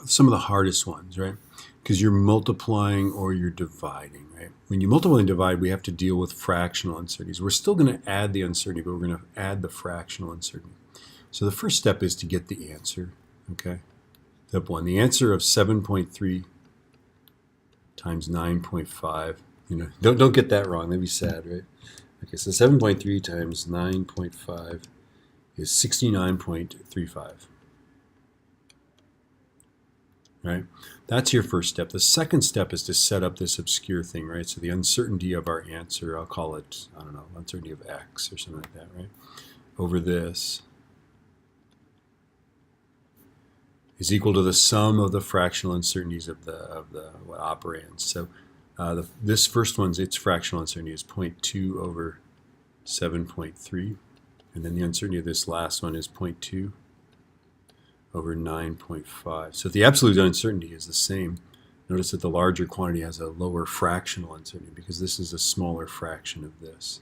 some of the hardest ones, right? Because you're multiplying or you're dividing, right? When you multiply and divide, we have to deal with fractional uncertainties. We're still going to add the uncertainty, but we're going to add the fractional uncertainty. So the first step is to get the answer, okay? Step one, the answer of 7.3 times 9.5. You know, don't get that wrong. That'd be sad, right? Okay, so 7.3 times 9.5 is 69.35. Right? That's your first step. The second step is to set up this obscure thing, right? So the uncertainty of our answer, I'll call it, I don't know, uncertainty of x or something like that, right? Over this is equal to the sum of the fractional uncertainties of the operands. So this first one's its fractional uncertainty is 0.2 over 7.3, and then the uncertainty of this last one is 0.2 over 9.5. So if the absolute uncertainty is the same, notice that the larger quantity has a lower fractional uncertainty because this is a smaller fraction of this.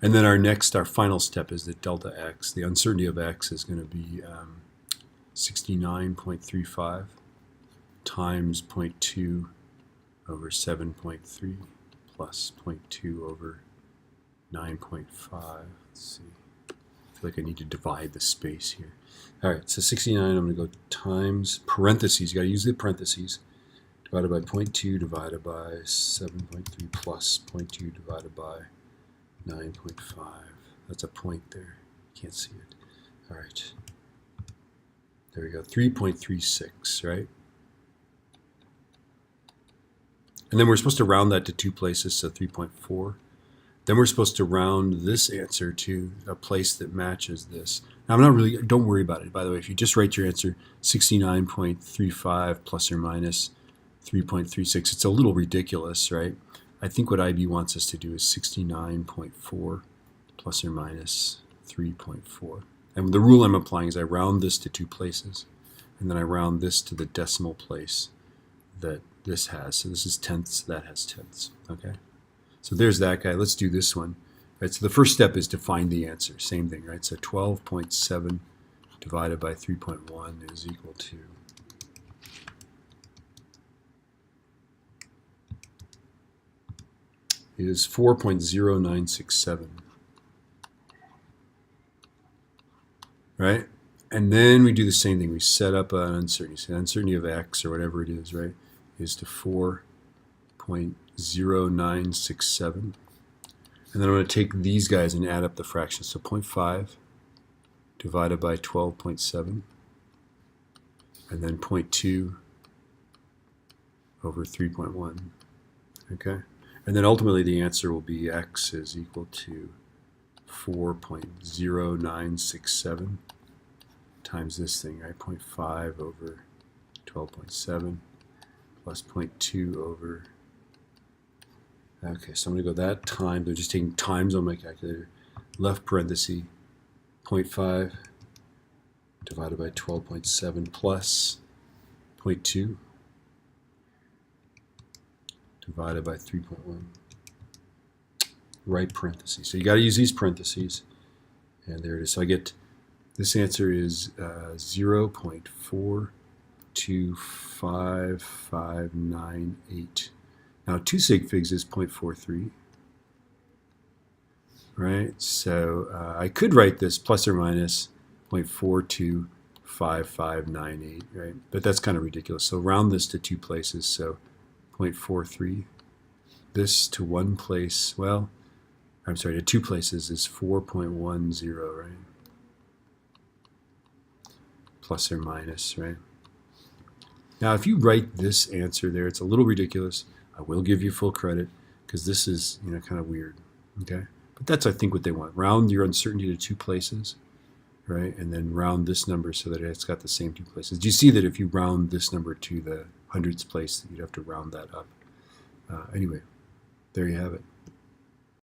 And then our final step is that delta x, the uncertainty of x is going to be 69.35 times 0.2 over 7.3 plus 0.2 over 9.5. Let's see. I feel like I need to divide the space here. All right, so 69, I'm going to go times parentheses. You got to use the parentheses. Divided by 0.2 divided by 7.3 plus 0.2 divided by 9.5. That's a point there. You can't see it. All right. There we go. 3.36, right? And then we're supposed to round that to two places, so 3.4. Then we're supposed to round this answer to a place that matches this. Now, don't worry about it, by the way. If you just write your answer 69.35 plus or minus 3.36, it's a little ridiculous, right? I think what IB wants us to do is 69.4 plus or minus 3.4. And the rule I'm applying is I round this to two places, and then I round this to the decimal place that this has. So this is tenths, that has tenths, okay? So there's that guy. Let's do this one. Right, so the first step is to find the answer. Same thing, right? So 12.7 divided by 3.1 is equal to is 4.0967. Right? And then we do the same thing. We set up an uncertainty. So the uncertainty of x or whatever it is, right, is to 4.0967. And then I'm going to take these guys and add up the fractions. So 0.5 divided by 12.7, and then 0.2 over 3.1. Okay? And then ultimately the answer will be x is equal to 4.0967 times this thing, right? 0.5 over 12.7 plus 0.2 over. Okay, so I'm going to go that time. They're just taking times on my calculator. Left parenthesis, 0.5 divided by 12.7 plus 0.2 divided by 3.1. Right parentheses. So you got to use these parentheses. And there it is. So I get, this answer is 0.425598. Now 2 sig figs is 0.43. Right? So I could write this plus or minus 0.425598, right? But that's kind of ridiculous. So round this to two places. So 0.43. This to one place, well, I'm sorry, to two places is 4.10, right? Plus or minus, right? Now, if you write this answer there, it's a little ridiculous. I will give you full credit because this is, kind of weird, okay? But that's, I think, what they want. Round your uncertainty to two places, right? And then round this number so that it's got the same two places. Do you see that if you round this number to the hundredths place, you'd have to round that up? Anyway, there you have it.